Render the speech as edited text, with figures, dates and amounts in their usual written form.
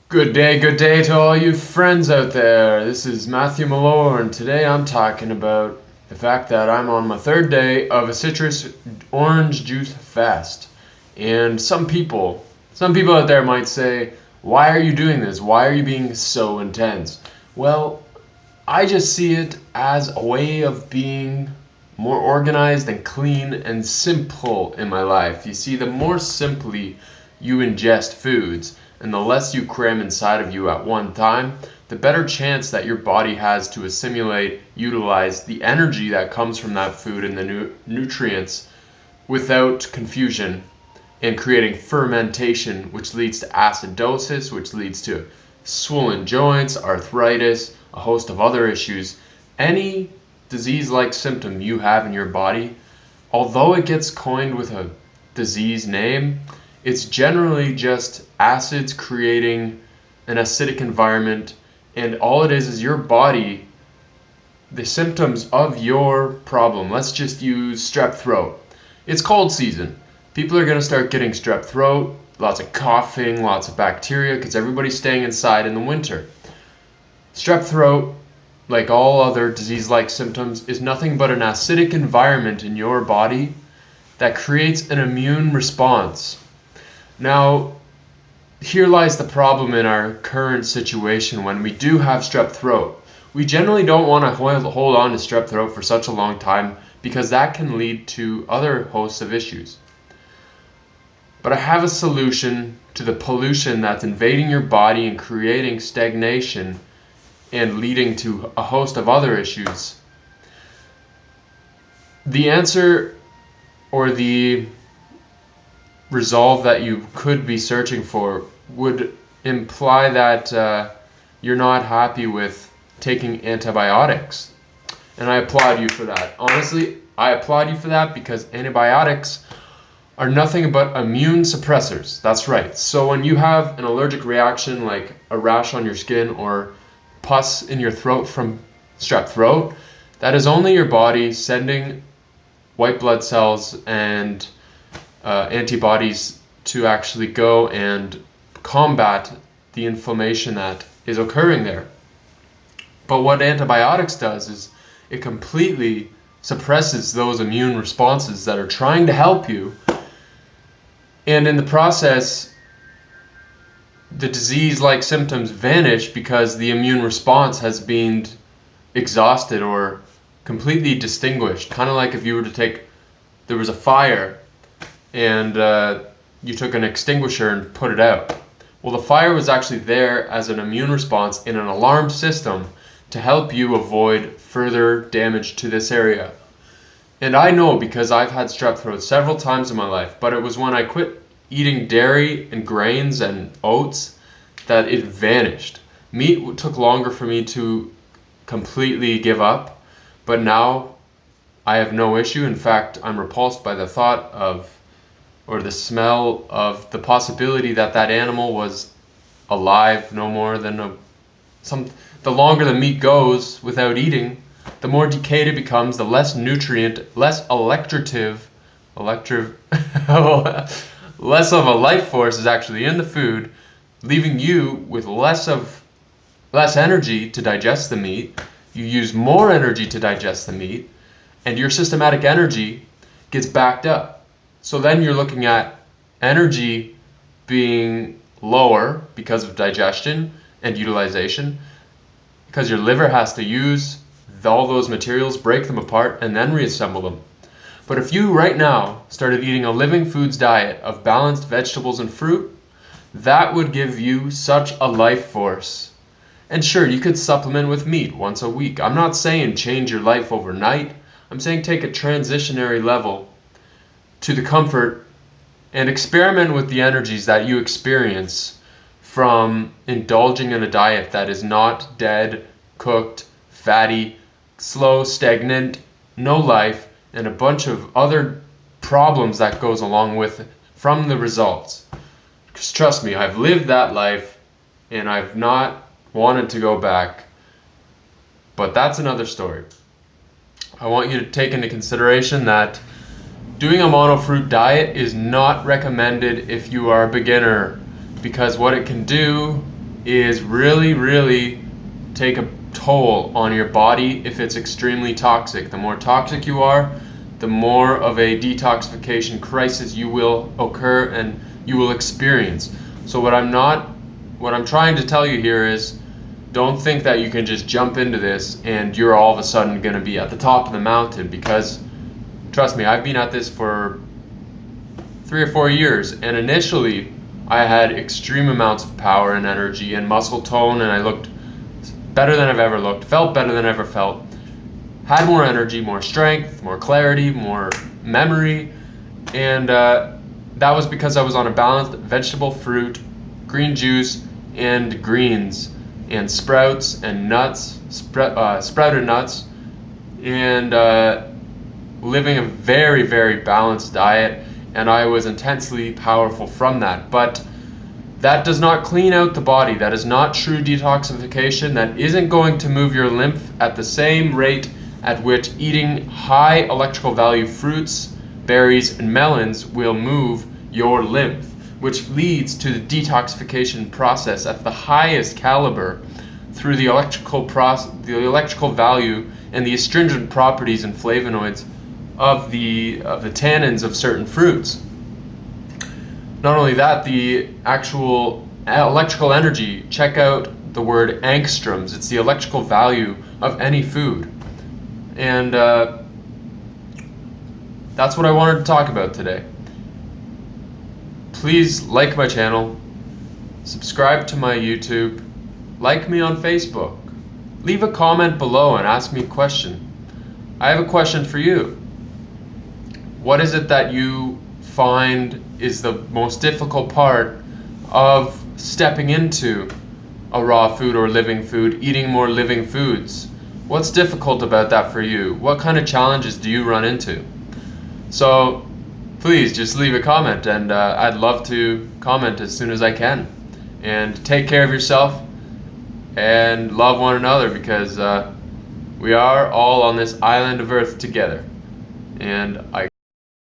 Good day to all you friends out there. This is Matthew Mellor, and today I'm talking about the fact that I'm on my third day of a citrus orange juice fast. And some people out there might say, why are you doing this? Why are you being so intense? Well, I just see it as a way of being more organized and clean and simple in my life. You see, the more simply you ingest foods and the less you cram inside of you at one time, the better chance that your body has to assimilate, utilize the energy that comes from that food and the nutrients without confusion and creating fermentation, which leads to acidosis, which leads to swollen joints, arthritis, a host of other issues. Any disease-like symptom you have in your body, although it gets coined with a disease name, it's generally just acids creating an acidic environment, and all it is your body, the symptoms of your problem. Let's just use strep throat. It's cold season. People are going to start getting strep throat, lots of coughing, lots of bacteria, because everybody's staying inside in the winter. Strep throat, like all other disease-like symptoms, is nothing but an acidic environment in your body that creates an immune response. Now, here lies the problem in our current situation when we do have strep throat. We generally don't want to hold on to strep throat for such a long time because that can lead to other hosts of issues. But I have a solution to the pollution that's invading your body and creating stagnation and leading to a host of other issues. The answer, or the resolve that you could be searching for, would imply that you're not happy with taking antibiotics. And I applaud you for that. Honestly, I applaud you for that because antibiotics are nothing but immune suppressors. That's right. So when you have an allergic reaction like a rash on your skin or pus in your throat from strep throat, that is only your body sending white blood cells and antibodies to actually go and combat the inflammation that is occurring there. But what antibiotics does is it completely suppresses those immune responses that are trying to help you, and in the process the disease-like symptoms vanish because the immune response has been exhausted or completely distinguished. Kind of like if you were to take, there was a fire and you took an extinguisher and put it out. Well, the fire was actually there as an immune response in an alarm system to help you avoid further damage to this area. And I know because I've had strep throat several times in my life, but it was when I quit eating dairy and grains and oats that it vanished. Meat took longer for me to completely give up, but now I have no issue. In fact, I'm repulsed by the thought of, or the smell of, the possibility that that animal was alive no more than the longer the meat goes without eating, the more decayed it becomes, the less nutrient, less less of a life force is actually in the food, leaving you with less energy to digest the meat. You use more energy to digest the meat, and your systematic energy gets backed up. So then you're looking at energy being lower because of digestion and utilization, because your liver has to use all those materials, break them apart, and then reassemble them. But if you right now started eating a living foods diet of balanced vegetables and fruit, that would give you such a life force. And sure, you could supplement with meat once a week. I'm not saying change your life overnight. I'm saying take a transitionary level to the comfort and experiment with the energies that you experience from indulging in a diet that is not dead, cooked, fatty, slow, stagnant, no life, and a bunch of other problems that goes along with it from the results. Because trust me, I've lived that life and I've not wanted to go back, but that's another story. I want you to take into consideration that doing a monofruit diet is not recommended if you are a beginner, because what it can do is really take a toll on your body if it's extremely toxic. The more toxic you are, the more of a detoxification crisis you will occur and you will experience. So what I'm trying to tell you here is, don't think that you can just jump into this and you're all of a sudden going to be at the top of the mountain, because trust me, I've been at this for 3 or 4 years, and initially I had extreme amounts of power and energy and muscle tone, and I looked better than I've ever looked, felt better than I ever felt, had more energy, more strength, more clarity, more memory, and that was because I was on a balanced vegetable, fruit, green juice, and greens, and sprouts and nuts, sprouted nuts, and living a very balanced diet, and I was intensely powerful from that. But that does not clean out the body. That is not true detoxification. That isn't going to move your lymph at the same rate at which eating high electrical value fruits, berries, and melons will move your lymph, which leads to the detoxification process at the highest caliber through the electrical value and the astringent properties and flavonoids of the tannins of certain fruits. Not only that, the actual electrical energy, check out the word angstroms. It's the electrical value of any food. And that's what I wanted to talk about today. Please like my channel, subscribe to my YouTube, like me on Facebook, leave a comment below and ask me a question. I have a question for you. What is it that you find is the most difficult part of stepping into a raw food or living food, eating more living foods? What's difficult about that for you? What kind of challenges do you run into? So please just leave a comment, and I'd love to comment as soon as I can. And take care of yourself and love one another, because we are all on this island of Earth together. And I